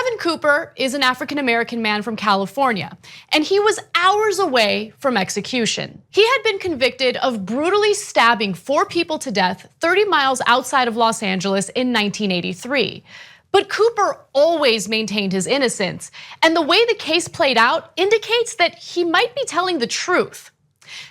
Kevin Cooper is an African-American man from California, and he was hours away from execution. He had been convicted of brutally stabbing 4 people to death 30 miles outside of Los Angeles in 1983. But Cooper always maintained his innocence, and the way the case played out indicates that he might be telling the truth.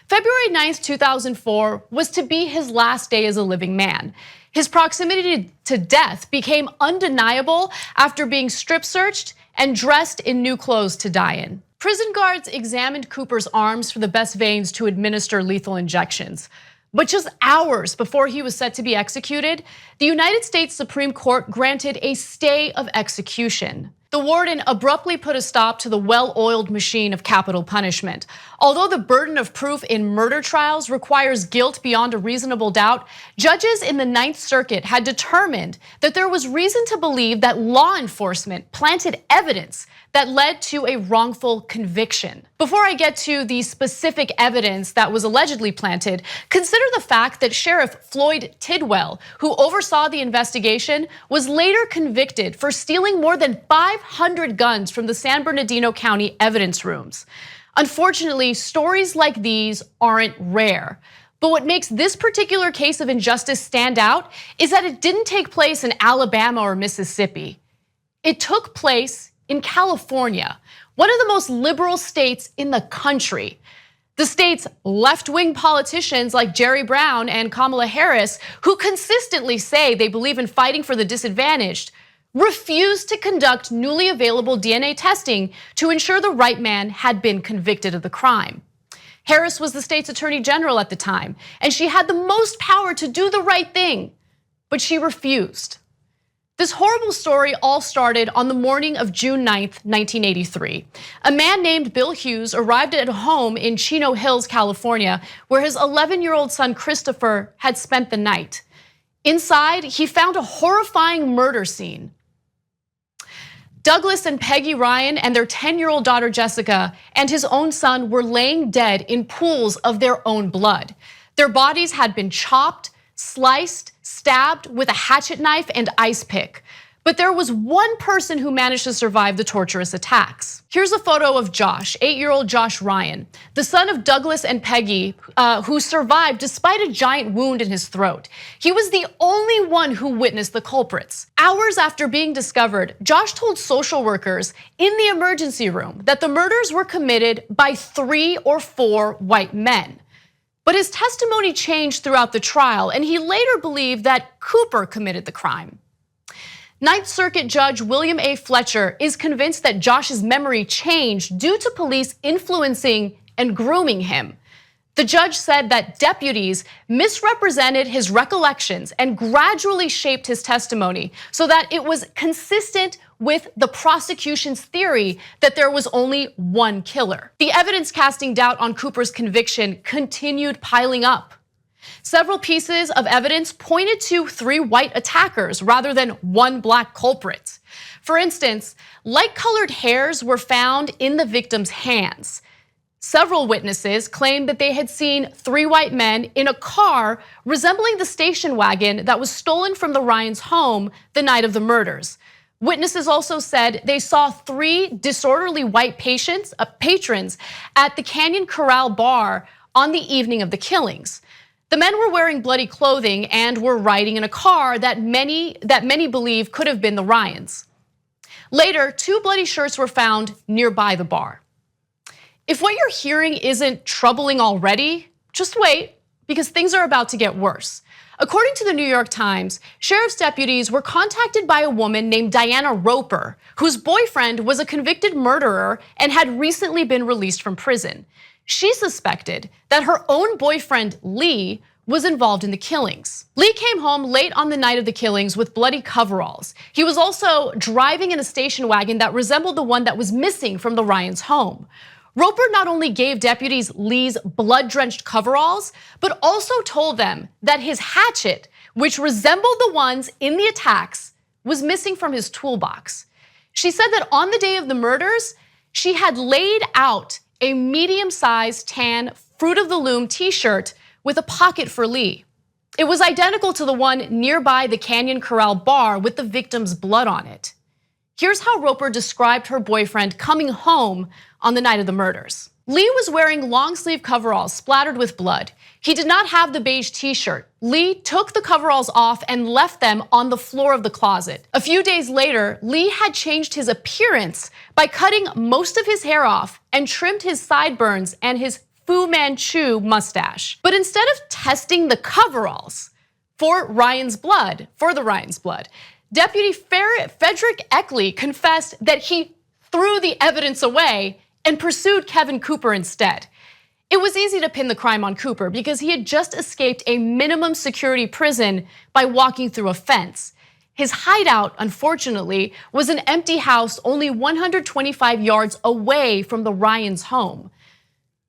February 9th, 2004 was to be his last day as a living man. His proximity to death became undeniable after being strip searched and dressed in new clothes to die in. Prison guards examined Cooper's arms for the best veins to administer lethal injections. But just hours before he was set to be executed, the United States Supreme Court granted a stay of execution. The warden abruptly put a stop to the well-oiled machine of capital punishment. Although the burden of proof in murder trials requires guilt beyond a reasonable doubt, judges in the Ninth Circuit had determined that there was reason to believe that law enforcement planted evidence that led to a wrongful conviction. Before I get to the specific evidence that was allegedly planted, consider the fact that Sheriff Floyd Tidwell, who oversaw the investigation, was later convicted for stealing more than 500 guns from the San Bernardino County evidence rooms. Unfortunately, stories like these aren't rare. But what makes this particular case of injustice stand out is that it didn't take place in Alabama or Mississippi. It took place in California, one of the most liberal states in the country. The state's left-wing politicians like Jerry Brown and Kamala Harris, who consistently say they believe in fighting for the disadvantaged, refused to conduct newly available DNA testing to ensure the right man had been convicted of the crime. Harris was the state's attorney general at the time, and she had the most power to do the right thing, but she refused. This horrible story all started on the morning of June 9th, 1983. A man named Bill Hughes arrived at a home in Chino Hills, California, where his 11-year-old son Christopher had spent the night. Inside, he found a horrifying murder scene. Douglas and Peggy Ryan and their 10-year-old daughter Jessica and his own son were laying dead in pools of their own blood. Their bodies had been chopped, sliced, stabbed with a hatchet knife and ice pick. But there was one person who managed to survive the torturous attacks. Here's a photo of Josh, 8-year-old Josh Ryan, the son of Douglas and Peggy, who survived despite a giant wound in his throat. He was the only one who witnessed the culprits. Hours after being discovered, Josh told social workers in the emergency room that the murders were committed by 3 or 4 white men. But his testimony changed throughout the trial, and he later believed that Cooper committed the crime. Ninth Circuit Judge William A. Fletcher is convinced that Josh's memory changed due to police influencing and grooming him. The judge said that deputies misrepresented his recollections and gradually shaped his testimony so that it was consistent with the prosecution's theory that there was only one killer. The evidence casting doubt on Cooper's conviction continued piling up. Several pieces of evidence pointed to 3 white attackers rather than 1 black culprit. For instance, light-colored hairs were found in the victim's hands. Several witnesses claimed that they had seen 3 white men in a car resembling the station wagon that was stolen from the Ryans' home the night of the murders. Witnesses also said they saw 3 disorderly white patrons at the Canyon Corral bar on the evening of the killings. The men were wearing bloody clothing and were riding in a car that many believe could have been the Ryans. Later, 2 bloody shirts were found nearby the bar. If what you're hearing isn't troubling already, just wait, because things are about to get worse. According to the New York Times, sheriff's deputies were contacted by a woman named Diana Roper, whose boyfriend was a convicted murderer and had recently been released from prison. She suspected that her own boyfriend, Lee, was involved in the killings. Lee came home late on the night of the killings with bloody coveralls. He was also driving in a station wagon that resembled the one that was missing from the Ryans' home. Roper not only gave deputies Lee's blood-drenched coveralls, but also told them that his hatchet, which resembled the ones in the attacks, was missing from his toolbox. She said that on the day of the murders, she had laid out a medium-sized tan Fruit of the Loom t-shirt with a pocket for Lee. It was identical to the one nearby the Canyon Corral bar with the victim's blood on it. Here's how Roper described her boyfriend coming home on the night of the murders. Lee was wearing long sleeve coveralls splattered with blood. He did not have the beige t-shirt. Lee took the coveralls off and left them on the floor of the closet. A few days later, Lee had changed his appearance by cutting most of his hair off and trimmed his sideburns and his Fu Manchu mustache. But instead of testing the coveralls for the Ryan's blood, Deputy Frederick Eckley confessed that he threw the evidence away and pursued Kevin Cooper instead. It was easy to pin the crime on Cooper because he had just escaped a minimum security prison by walking through a fence. His hideout, unfortunately, was an empty house only 125 yards away from the Ryans' home.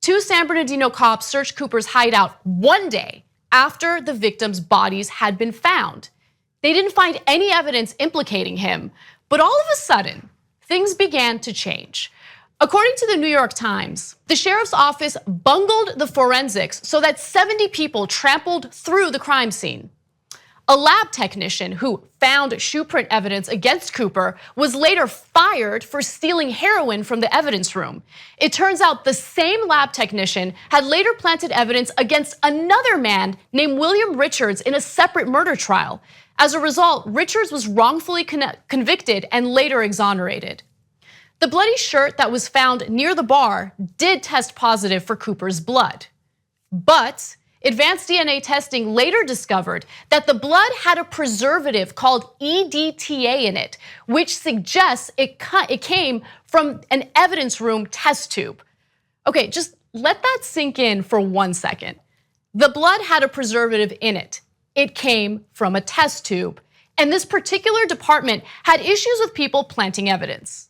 2 San Bernardino cops searched Cooper's hideout one day after the victims' bodies had been found. They didn't find any evidence implicating him, but all of a sudden, things began to change. According to the New York Times, the sheriff's office bungled the forensics so that 70 people trampled through the crime scene. A lab technician who found shoe print evidence against Cooper was later fired for stealing heroin from the evidence room. It turns out the same lab technician had later planted evidence against another man named William Richards in a separate murder trial. As a result, Richards was wrongfully convicted and later exonerated. The bloody shirt that was found near the bar did test positive for Cooper's blood. But advanced DNA testing later discovered that the blood had a preservative called EDTA in it, which suggests it came from an evidence room test tube. Okay, just let that sink in for 1 second. The blood had a preservative in it. It came from a test tube. And this particular department had issues with people planting evidence.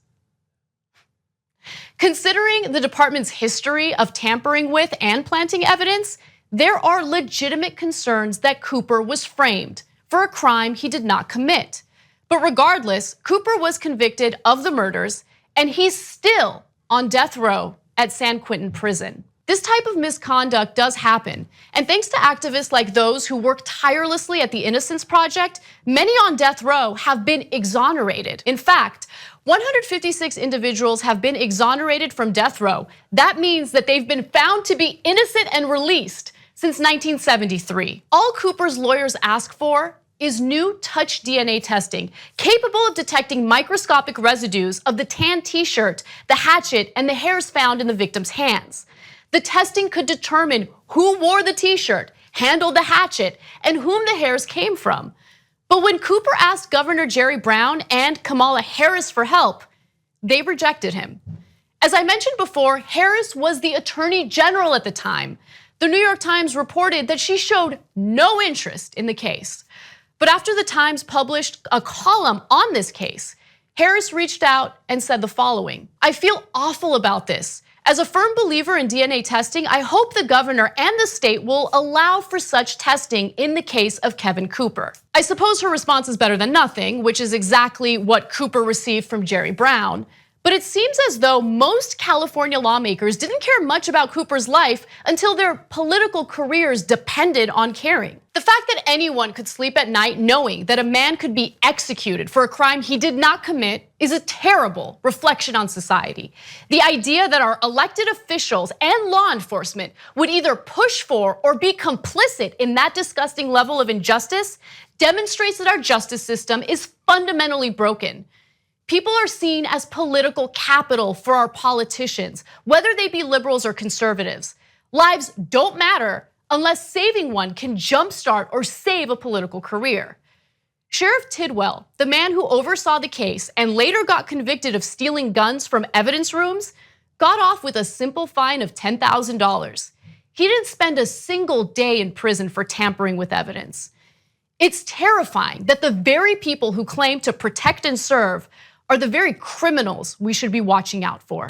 Considering the department's history of tampering with and planting evidence, there are legitimate concerns that Cooper was framed for a crime he did not commit. But regardless, Cooper was convicted of the murders and he's still on death row at San Quentin prison. This type of misconduct does happen, and thanks to activists like those who work tirelessly at the Innocence Project, many on death row have been exonerated. In fact, 156 individuals have been exonerated from death row. That means that they've been found to be innocent and released since 1973. All Cooper's lawyers ask for is new touch DNA testing, capable of detecting microscopic residues of the tan t-shirt, the hatchet, and the hairs found in the victim's hands. The testing could determine who wore the t-shirt, handled the hatchet, and whom the hairs came from. But when Cooper asked Governor Jerry Brown and Kamala Harris for help, they rejected him. As I mentioned before, Harris was the Attorney General at the time. The New York Times reported that she showed no interest in the case. But after the Times published a column on this case, Harris reached out and said the following: "I feel awful about this. As a firm believer in DNA testing, I hope the governor and the state will allow for such testing in the case of Kevin Cooper." I suppose her response is better than nothing, which is exactly what Cooper received from Jerry Brown. But it seems as though most California lawmakers didn't care much about Cooper's life until their political careers depended on caring. The fact that anyone could sleep at night knowing that a man could be executed for a crime he did not commit is a terrible reflection on society. The idea that our elected officials and law enforcement would either push for or be complicit in that disgusting level of injustice demonstrates that our justice system is fundamentally broken. People are seen as political capital for our politicians, whether they be liberals or conservatives. Lives don't matter unless saving one can jumpstart or save a political career. Sheriff Tidwell, the man who oversaw the case and later got convicted of stealing guns from evidence rooms, got off with a simple fine of $10,000. He didn't spend a single day in prison for tampering with evidence. It's terrifying that the very people who claim to protect and serve are the very criminals we should be watching out for.